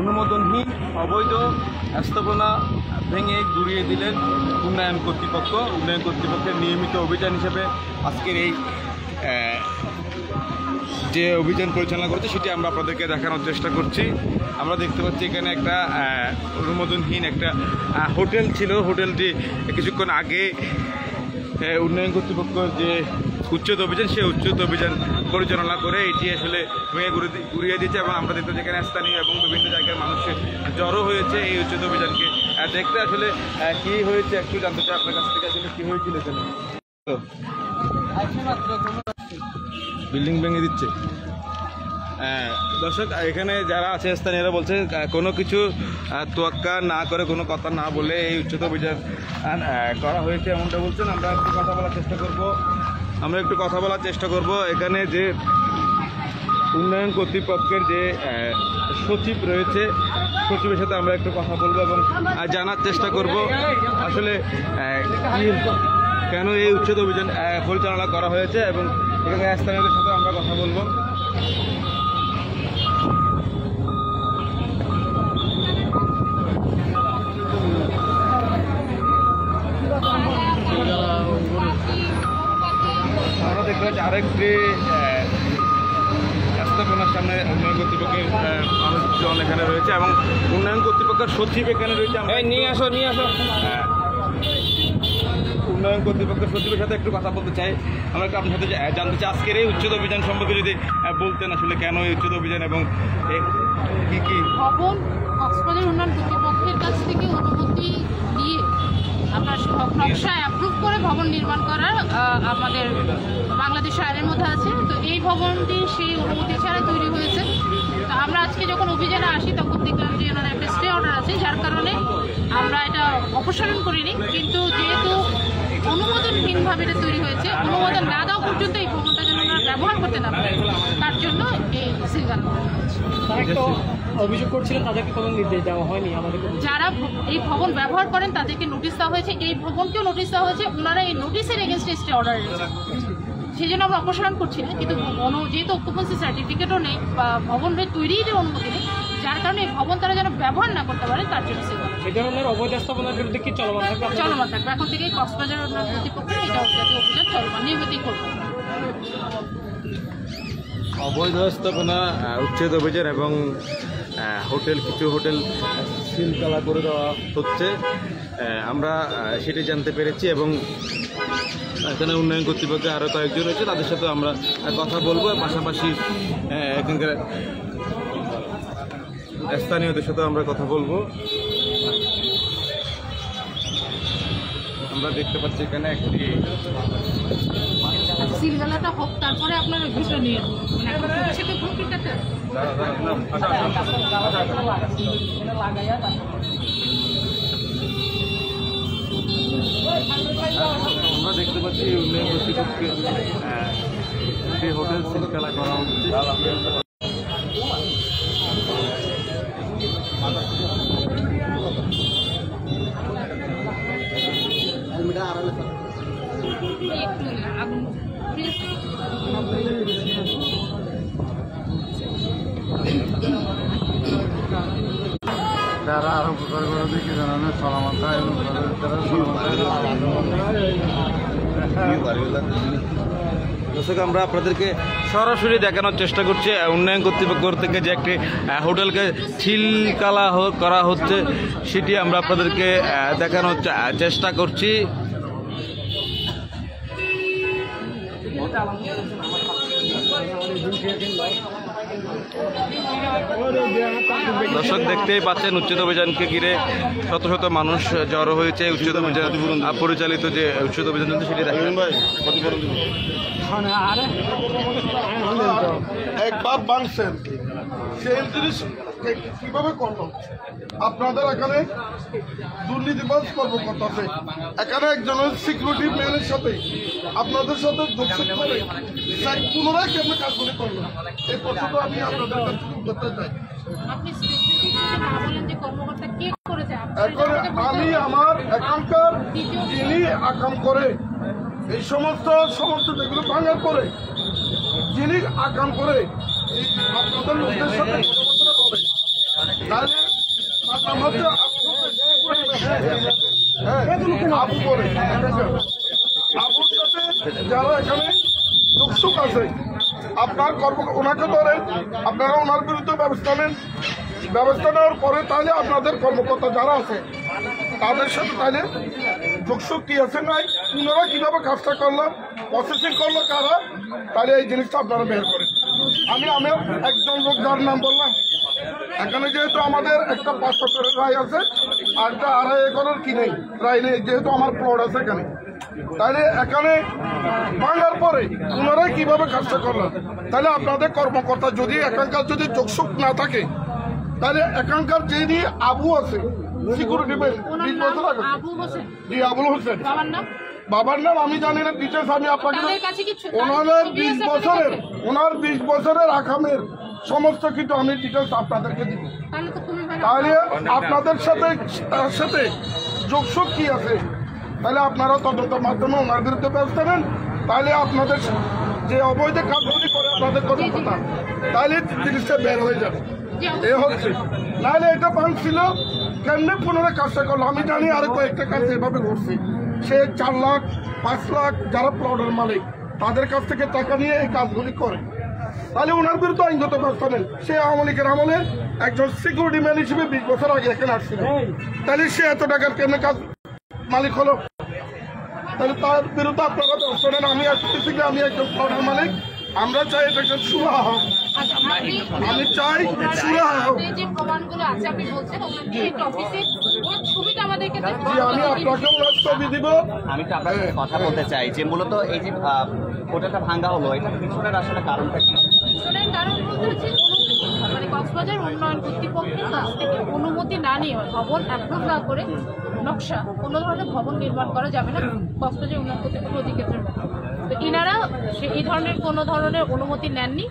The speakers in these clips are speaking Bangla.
অনুমোদনহীন অবৈধ স্থাপনা ভেঙে গুড়িয়ে দিলেন উন্নয়ন কর্তৃপক্ষ। উন্নয়ন কর্তৃপক্ষের নিয়মিত অভিযান হিসেবে আজকের এই যে অভিযান পরিচালনা করছে সেটি আমরা আপনাদেরকে দেখানোর চেষ্টা করছি। আমরা দেখতে পাচ্ছি এখানে একটা অনুমোদনহীন একটা হোটেল ছিল। হোটেলটি কিছুক্ষণ আগে উন্নয়ন কর্তৃপক্ষ যে উচ্ছেদ অভিযান সেই উচ্ছেদ অভিযান পরিচালনা করে এটি আসলে ভেঙে ঘুরিয়ে দিয়েছে এবং আমরা দেখতে যেখানে স্থানীয় এবং বিভিন্ন জায়গার মানুষের জড়ো হয়েছে এই উচ্ছেদ অভিযানকে দেখতে। আসলে কী হয়েছে একটু জানতে চাই আপনার কাছ থেকে, আসলে কী হয়েছিল এখানে? বিল্ডিং ভেঙে দিচ্ছে। দর্শক, এখানে যারা আছে স্থানীয়রা বলছে কোনো কিছু তোয়াক্কা না করে, কোনো কথা না বলে এই উচ্ছেদ অভিযান করা হয়েছে এমনটা বলছেন। আমরা একটু কথা বলার চেষ্টা করব। এখানে যে উন্নয়ন কর্তৃপক্ষের যে সচিব রয়েছে, সচিবের সাথে আমরা একটু কথা বলবো এবং জানার চেষ্টা করব আসলে কেন এই উচ্ছেদ অভিযান পরিচালনা করা হয়েছে এবং এখানে স্থানীয়দের সাথে আমরা কথা বলবো। আমরা দেখতে পাচ্ছি আরেকটি স্থাপনার সামনে উন্নয়ন কর্তৃপক্ষের মানুষজন এখানে রয়েছে এবং উন্নয়ন কর্তৃপক্ষের সচিব এখানে রয়েছে। নিয়ে আসো উন্নয়ন কর্তৃপক্ষের সচিবের সাথে একটু কথা বলতে চাই। আমরা একটু আপনার সাথে জানতে চাই আজকের এই উচ্ছেদ অভিযান সম্পর্কে যদি বলতেন, আসলে কেন এই উচ্ছেদ অভিযান এবং কি কি ভবন কক্সবাজার উন্নয়ন কর্তৃপক্ষের কাছ থেকে অনুমতি নিয়ে আপনার নকশা অ্যাপ্রুভ করে ভবন নির্মাণ করার আমাদের বাংলাদেশ আইনের মধ্যে আছে। তো এই ভবনটি সেই অনুমতি ছাড়া তৈরি হয়েছে। তো আমরা আজকে যখন অভিযানে আসি তখন দেখলাম যে ওনার একটা স্টে অর্ডার আছে, যার কারণে আমরা এটা অপসারণ করিনি। কিন্তু যেহেতু অনুমোদনহীনভাবে এটা তৈরি হয়েছে, অনুমোদন না দেওয়া পর্যন্ত এই ভবনটা যেন আমরা ব্যবহার করতে না পারি, তার জন্য এই সিলগান অভিযোগ করছিলেন তাদেরকে কোনো নির্দেশ দেওয়া হয়নি। আমাদেরকে যারা এই ভবন ব্যবহার করেন তাদেরকে নোটিশ দেওয়া হয়েছে, এই ভবনকেও নোটিশ দেওয়া হয়েছে। ওনারা এই নোটিশের এগেনস্টে স্টে অর্ডার রয়েছে, সেই জন্য আমরা অপসারণ করছি না। কিন্তু যেহেতু অকুপেন্সি সার্টিফিকেটও নেই বা ভবনের তৈরির অনুমতি নেই, যার কারণে এই ভবন তারা যেন ব্যবহার না করতে পারে তার জন্য এই ধরনের অবৈধ স্থাপনার বিরুদ্ধে কি চলমান থাকবে। এখন থেকে কক্সবাজার উন্নয়ন কর্তৃপক্ষের এটা অভিযান চলমান নিয়মিতই করবো। অবৈধ স্থাপনা উচ্ছেদ অভিযান এবং কিছু হোটেল সিলগালা করে দেওয়া হচ্ছে, আমরা সেটি জানতে পেরেছি এবং এখানে উন্নয়ন কর্তৃপক্ষে আরও কয়েকজন রয়েছে, তাদের সাথে আমরা কথা বলবো। পাশাপাশি এখানকার স্থানীয়দের সাথে আমরা কথা বলবো। আমরা দেখতে পাচ্ছি এখানে একটি সিলগালাটা হোক, তারপরে আপনার বিষয় নিয়ে আমরা দেখতে পাচ্ছি উন্নয়ন কর্তৃপক্ষের একটি হোটেল সিলগালা করা হচ্ছে। যারা আরো করে দেখি জানানো সলামাতা এবং দর্শক, আমরা আপনাদেরকে সরাসরি দেখানোর চেষ্টা করছি উন্নয়ন কর্তৃপক্ষ থেকে যে একটি হোটেলকে সিলগালা করা হচ্ছে সেটি আমরা আপনাদেরকে দেখানোর চেষ্টা করছি। দর্শক, দেখতেই পাচ্ছেন উচ্ছেদ অভিযানকে ঘিরে শত শত মানুষ জড়ো হয়েছে। উচ্ছেদ অভিযান পরিচালিত যে উচ্ছেদ অভিযান চলছে সেটি দেখেন ভাই একবার বাংছেন সেই জিনিস কিভাবে করলো। আপনাদের এখানে দুর্নীতিবাজ কর্মকর্তা আছে, এখানে একজনের সিকিউরিটি ম্যানের সাথে আপনাদের সাথে যোগসূত্র করে পুনরায় কেমন কাজগুলি করলো, এই প্রশ্নটা আমি আপনাদের কাছে করতে চাই। এখন আমি আমার এখানকার যিনি আকাম করে এই সমস্ত যেগুলো ভাঙার পরে যিনি আকাম করে আপনাদের লোকদের সাথে কথাবার্তা বলে, তাহলে নাম হচ্ছে আবু বলে। আবুর সাথে যারা এখানে যুগসুক আছে, আপনার ওনাকে ধরেন, আপনারা ওনার বিরুদ্ধে ব্যবস্থা নেন। ব্যবস্থা নেওয়ার পরে তাহলে আপনাদের কর্মকর্তা যারা আছে তাদের সাথে তাহলে যোগসুক কি আছে নাই, ওনারা কিভাবে কাজটা করলো, প্রসেসিং করলো কারা, তাহলে এই জিনিসটা আপনারা বের করেন। আমি একজন লোক যার নাম বললাম, এখানে যেহেতু আমাদের একটা 5 বছরের রায় আছে আর একটা 2.5 একরের কি নেই রায় নেই, যেহেতু আমার প্লট আছে এখানে, তাহলে এখানে ভাঙার পরে ওনারা কিভাবে কাজটা করলেন, তাহলে আপনাদের কর্মকর্তা যদি এখানকার যদি যোগসুক না থাকে, তাহলে এখানকার যিনি আবু আছে সিকিউরিটি 20 বছর আগে, জি আবুল হোসেন, বাবার নাম আমি জানি না, ডিটেলস আমি আপনাকে, ওনার 20 বছরের আকামের সমস্ত কিছু আমি ডিটেলস আপনাদেরকে দিব। তাহলে আপনাদের সাথে যোগসুক কি আছে, তাহলে আপনারা তদন্তের মাধ্যমে ওনার বিরুদ্ধে ব্যবস্থা নেন। তাহলে আপনাদের যে অবৈধ কাজগুলি করে আপনাদের কর্মকর্তা, তাহলে জিনিসটা বের হয়ে যাবে। এ হচ্ছে নাহলে এটা ভাঙছিল কেমনে পুনরায় কাজটা করলো, আমি জানি আরো কয়েকটা কাজ এভাবে করছে। সে 4 লাখ 5 লাখ যারা প্লটের মালিক তাদের কাছ থেকে টাকা নিয়ে এই কাজগুলি করে, তাহলে ওনার বিরুদ্ধে আইনগত ব্যবস্থা নেন। সে আওয়ামী লীগের আমলে একজন সিকিউরিটি ম্যান হিসেবে 20 বছর আগে এখানে আসছিল, তাহলে সে এত টাকার কেমনে কাজ মালিক হলো, তাহলে তার বিরুদ্ধে আপনারা ব্যবস্থা নেন। আমি আসতেছি যে আমি একজন প্লটের মালিক, আমরা চাই এটা একজন সুরাহা হোক, আমি চাই সুরাহা হোক। যে প্রমাণগুলো আছে আপনি বলছেন ছবিটা আমাদেরকে, আমি আপনাকে ছবি দিব। আমি তো আপনার সাথে কথা বলতে চাই যে মূলত এই যে হোটেলটা ভাঙ্গা হলো, এটা পিছনের আসলে কারণটা কি? পিছনের কারণ বলতে হচ্ছে মানে কক্সবাজার উন্নয়ন কর্তৃপক্ষের কাছ থেকে অনুমতি না নিয়ে, ভবন অ্যাপ্রুভ না করে নকশা কোনো ধরনের ভবন নির্মাণ করা যাবে না কক্সবাজার উন্নয়ন কর্তৃপক্ষ অধিক্ষেত্রের মধ্যে। তো এনারা এই ধরনের কোনো ধরনের অনুমতি নেননি,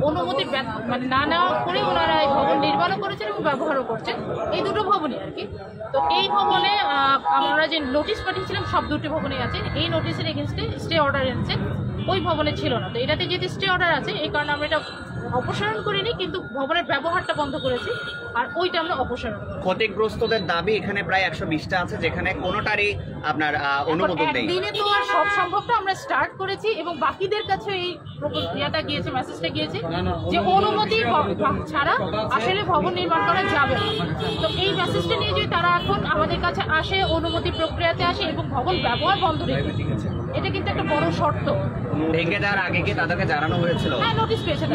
অনুমতি মানে না নেওয়া করে ওনারা এই ভবন নির্মাণও করেছেন এবং ব্যবহারও করছেন, এই দুটো ভবনই আর কি। তো এই ভবনে আমরা যে নোটিশ পাঠিয়েছিলাম সব দুটি ভবনেই আছে, এই নোটিশের এগেনস্টে স্টে অর্ডার এনেছেন, ওই ভবনে ছিল না। তো এটাতে যেহেতু স্টে অর্ডার আছে এই কারণে আমরা এটা অপসারণ করিনি, কিন্তু ভবনের ব্যবহারটা বন্ধ করেছি, আর ওইটা আমরা অপসারণ করি। ক্ষতিগ্রস্তদের দাবি এখানে প্রায় 120টা আছে, যেখানে কোনোটারই আপনার অনুমোদন নেই। একদিনে তো আর সব সম্ভবটা আমরা স্টার্ট করেছি এবং বাকিদের কাছে এই প্রক্রিয়াটা গিয়েছে, মেসেজটা গিয়েছে যে অনুমতি ছাড়া আসলে ভবন নির্মাণ করা যাবে না। তো এই মেসেজটা নিয়ে যদি তারা এখন আমাদের কাছে আসে, অনুমতি প্রক্রিয়াতে আসে এবং ভবন ব্যবহার বন্ধ রেখে, এটা কিন্তু একটা বড় শর্ত। ভেঙে দেওয়ার আগে কি তাদেরকে জানানো হয়েছিল? হ্যাঁ, নোটিশ পেয়েছে,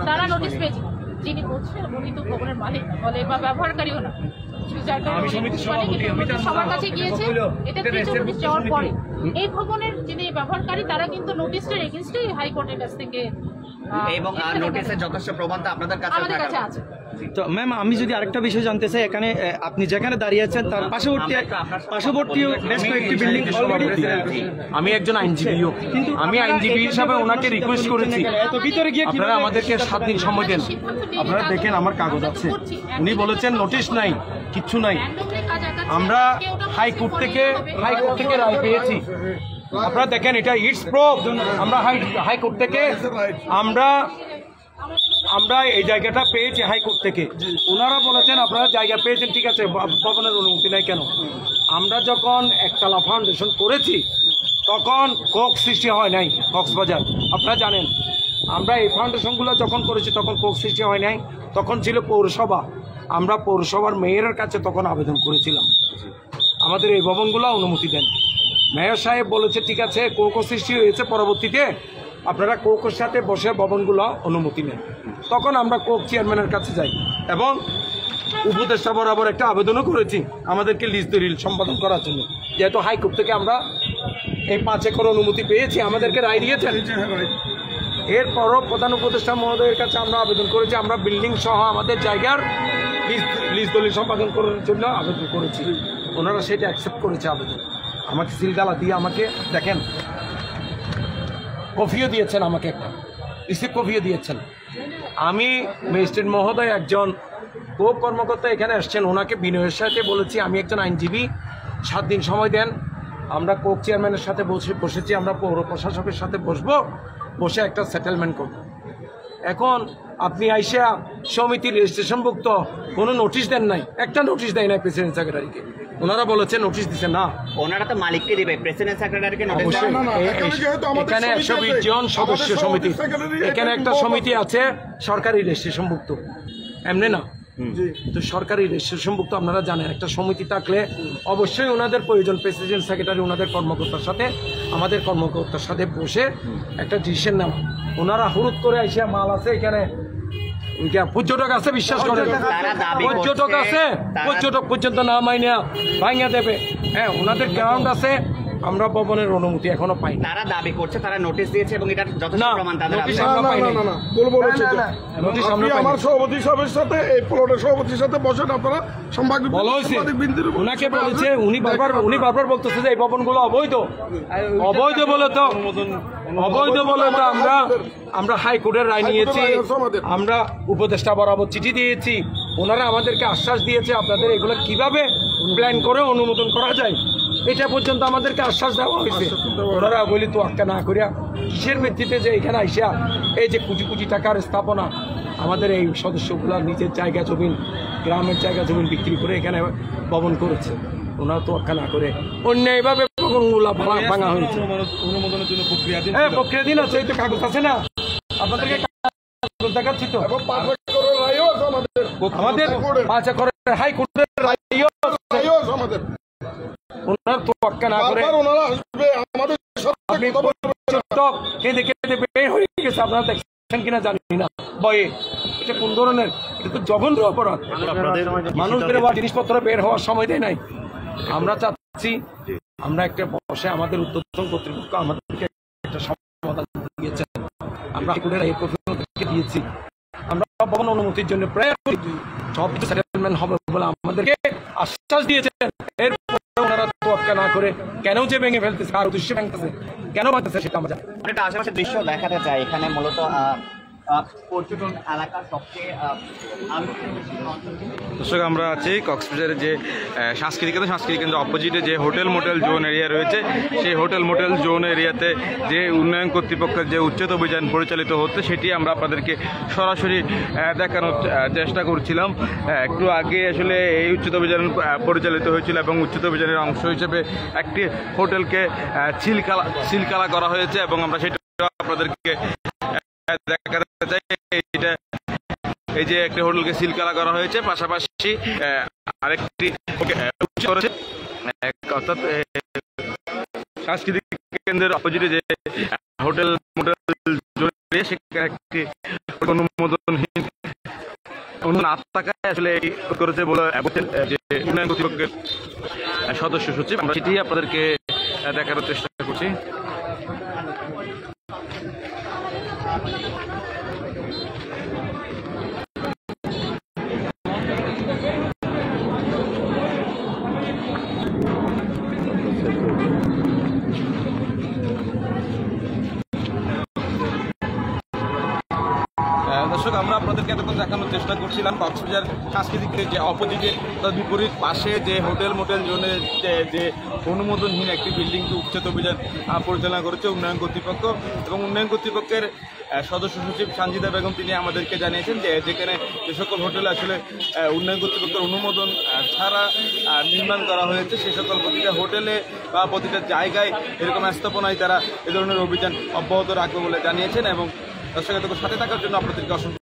তারা নোটিশ পেয়েছে। যিনি বলছেন উনি তো ভবনের মালিক বলে বা ব্যবহারকারীও না, সবার কাছে গিয়েছে। এটা নোটিশ যাওয়ার পরে এই ভবনের যিনি ব্যবহারকারী তারা কিন্তু নোটিশটার এগেইনস্টে হাইকোর্টের কাছ থেকে, এবং নোটিশের যথেষ্ট প্রমাণ তো আপনাদের কাছে আমাদের কাছে আছে। তো ম্যাম আমি যদি আরেকটা বিষয় জানতে চাই, এখানে আপনি যেখানে দাঁড়িয়ে আছেন তার পার্শ্ববর্তী বেশ কয়েকটি বিল্ডিং অলরেডি, আমি একজন আইনজীবীও, আমি আইনজীবী হিসাবে ওনাকে রিকোয়েস্ট করেছি আপনারা আমাদেরকে 7 দিন সময় দেন। আপনারা দেখেন আমার কাগজ আছে, উনি বলেছেন নোটিশ নাই, কিচ্ছু নাই। আমরা হাইকোর্ট থেকে রায় পেয়েছি, আপনারা দেখেন এটা ইটস প্রুফ। আমরা হাইকোর্ট থেকে আমরা এই জায়গাটা পেয়েছি হাইকোর্ট থেকে। ওনারা বলেছেন আপনারা জায়গা পেয়েছেন, ঠিক আছে, ভবনের অনুমতি নাই কেন? আমরা যখন একতলা ফাউন্ডেশন করেছি তখন কোক সৃষ্টি হয় নাই কক্সবাজার, আপনারা জানেন। আমরা এই ফাউন্ডেশনগুলো যখন করেছি তখন কোক সৃষ্টি হয় নাই, তখন ছিল পৌরসভা। আমরা পৌরসভার মেয়রের কাছে তখন আবেদন করেছিলাম আমাদের এই ভবনগুলো অনুমতি দেন। মেয়র সাহেব বলেছে ঠিক আছে, কোকো সৃষ্টি হয়েছে, পরবর্তীতে আপনারা কোকের সাথে বসে ভবনগুলো অনুমতি নেন। তখন আমরা কোক চেয়ারম্যানের কাছে যাই এবং উপদেষ্টা বরাবর একটা আবেদনও করেছি আমাদেরকে লিজ দলিল সম্পাদন করার জন্য, যেহেতু হাইকোর্ট থেকে আমরা এই 5 একর অনুমতি পেয়েছি, আমাদেরকে রায় দিয়েছেন। এরপরও প্রধান উপদেষ্টা মহোদয়ের কাছে আমরা আবেদন করেছি, আমরা বিল্ডিং সহ আমাদের জায়গার লিজ দলিল সম্পাদন করার জন্য আবেদন করেছি। ওনারা সেটা অ্যাকসেপ্ট করেছে আবেদন, আমাকে সিলগালা দিয়ে আমাকে দেখেন কফিও দিয়েছেন, আমাকে একটা রিসিভ কফিও দিয়েছেন। আমি ম্যাজিস্ট্রেট মহোদয় একজন কোক কর্মকর্তা এখানে আসছেন, ওনাকে বিনয়ের সাথে বলেছি আমি একজন আইনজীবী, 7 দিন সময় দেন। আমরা কোক চেয়ারম্যানের সাথে বসেছি, আমরা পৌর প্রশাসকের সাথে বসে একটা সেটেলমেন্ট করব। এখন আপনি আইসা সমিতির রেজিস্ট্রেশনভুক্ত কোনো নোটিশ দেন নাই, একটা নোটিশ দেয় নাই প্রেসিডেন্ট সেক্রেটারিকে। ওনারা বলেছে নোটিশ দিচ্ছে না, ওনারা তো মালিককে দিবে, প্রেসিডেন্ট সেক্রেটারিকে নোটিশ অবশ্যই। না, এখানে 120 জন সদস্য সমিতি, এখানে একটা সমিতি আছে সরকারি রেজিস্ট্রেশনভুক্ত, এমনি না তো সরকারি রেজিস্ট্রেশনভুক্ত। আপনারা জানেন একটা সমিতি থাকলে অবশ্যই ওনাদের প্রয়োজন, প্রেসিডেন্ট সেক্রেটারি ওনাদের কর্মকর্তার সাথে আমাদের কর্মকর্তার সাথে বসে একটা ডিসিশন নেওয়া। ওনারা হুড়ুত করে এসে মাল আছে এখানে, পর্যটক আছে, বিশ্বাস করেন পর্যটক আছে, পর্যটক পর্যন্ত না মাইনে ভাঙিয়া দেবে। হ্যাঁ, ওনাদের গ্রাউন্ড আছে, আমরা ভবনের অনুমতি এখনো পাই। তারা দাবি করছে তারা নোটিশ দিয়েছে এবং এটা যথেষ্ট প্রমাণ তাদের নোটিশ আছে। আমরা পাই নাই। নোটিশ আপনি আমরা পাই আমার নাই। সভাপতি সাহেবের সাথে এই প্লটের সভাপতির সাথে বসেন, আপনারা বলা হয়েছে, ওনাকে বলেছে, উনি বারবার বলতেছে যে এই ভবনগুলো অবৈধ বলে তো আমরা হাইকোর্টের রায় নিয়েছি, আমরা উপদেষ্টা বরাবর চিঠি দিয়েছি, ওনারা আমাদেরকে আশ্বাস দিয়েছে আপনাদের এগুলো কিভাবে প্ল্যান করে অনুমোদন করা যায় এটা পর্যন্ত আমাদেরকে আশ্বাস দেওয়া হয়েছে। ওনারা বলি তো আক্কা না করিয়া কিসের ভিত্তিতে যে এখানে আইসা এই যে কোটি কোটি টাকার স্থাপনা আমাদের এই সদস্যগুলা নিজের জায়গা জমিন, গ্রামের জায়গা জমিন বিক্রি করে এখানে ভবন করেছে, ওনারা তো আক্কা না করে অন্যায়ভাবে ভবনগুলা ভাঙা হয়েছে। অনুমোদনের জন্য প্রক্রিয়াধীন হ্যাঁ, প্রক্রিয়াধীন আছে, এই তো কাগজ আছে না আপনাদেরকে, কাগজ দেখাচ্ছি তো। আমাদের 5 একরের হাইকোর্টের রায়ও আমাদের ওনার তো আক্কা না করে ওনারা আসবে আমাদের আপনি কেঁদে কেঁদে বের হয়ে গেছে, আপনারা দেখছেন কিনা জানি না ভয়ে। এটা কোন ধরনের, এটা তো জঘন্য অপরাধ। মানুষ বের হওয়ার জিনিসপত্র বের হওয়ার সময় দেয় নাই। আমরা চাচ্ছি আমরা একটা বসে আমাদের উদ্বোধন কর্তৃপক্ষ আমাদেরকে একটা সমাধান দিয়েছেন, আমরা দিয়েছি, আমরা ভবন অনুমতির জন্য প্রায় সব কিছু সেটেলমেন্ট হবে বলে আমাদেরকে আশ্বাস দিয়েছেন। এরপর ওনারা তোয়াক্কা না করে কেন যে ভেঙে ফেলতেছে, আর উদ্দেশ্যে ভাঙতেছে, কেন ভাঙতেছে সেটা আমরা জানি। একটা আশেপাশে দৃশ্য দেখাতে চাই। এখানে মূলত পর্যটন এলাকার সবচেয়ে দর্শক, আমরা আছি কক্সবাজারের যে সাংস্কৃতিক কেন্দ্র অপোজিটে যে হোটেল মোটেল জোন এরিয়া রয়েছে, সেই হোটেল মোটেল জোন এরিয়াতে যে উন্নয়ন কর্তৃপক্ষের যে উচ্ছেদ অভিযান পরিচালিত হচ্ছে সেটি আমরা আপনাদেরকে সরাসরি দেখানোর চেষ্টা করছিলাম। একটু আগে আসলে এই উচ্ছেদ অভিযান পরিচালিত হয়েছিল এবং উচ্ছেদ অভিযানের অংশ হিসেবে একটি হোটেলকে সিলকালা করা হয়েছে এবং আমরা সেটা আপনাদেরকে দেখাতে চাই। এইটা এই যে একটা হোটেলকে সিলকালা করা হয়েছে, পাশাপাশি আরেকটি অর্থাৎ সাংস্কৃতিক কেন্দ্রের অপোজিটে যে হোটেল মোটেল সেখানে একটি অনুমোদনহীন আত্মাকায় আসলে করেছে বলে যে উন্নয়ন কর্তৃপক্ষের সদস্য সচিব, আমরা সেটি আপনাদেরকে দেখানোর চেষ্টা করছি। দর্শক, আমরা আপনাদেরকে এতক্ষণ দেখানোর চেষ্টা করছিলাম কক্সবাজার সাংস্কৃতিক যে অপোজিটে তার বিপরীত পাশে যে হোটেল মোটেল জোনের যে অনুমোদনহীন একটি বিল্ডিংকে উচ্ছেদ অভিযান পরিচালনা করেছে উন্নয়ন কর্তৃপক্ষ এবং উন্নয়ন কর্তৃপক্ষের সদস্য সচিব সানজিদা বেগম তিনি আমাদেরকে জানিয়েছেন যে যেখানে যে সকল হোটেলে আসলে উন্নয়ন কর্তৃপক্ষের অনুমোদন ছাড়া নির্মাণ করা হয়েছে সে সকল প্রতিটা হোটেলে বা প্রতিটা জায়গায় এরকম স্থাপনায় তারা এ ধরনের অভিযান অব্যাহত রাখবে বলে জানিয়েছেন। এবং দর্শক, সাথে থাকার জন্য আপনাদেরকে অসংখ্য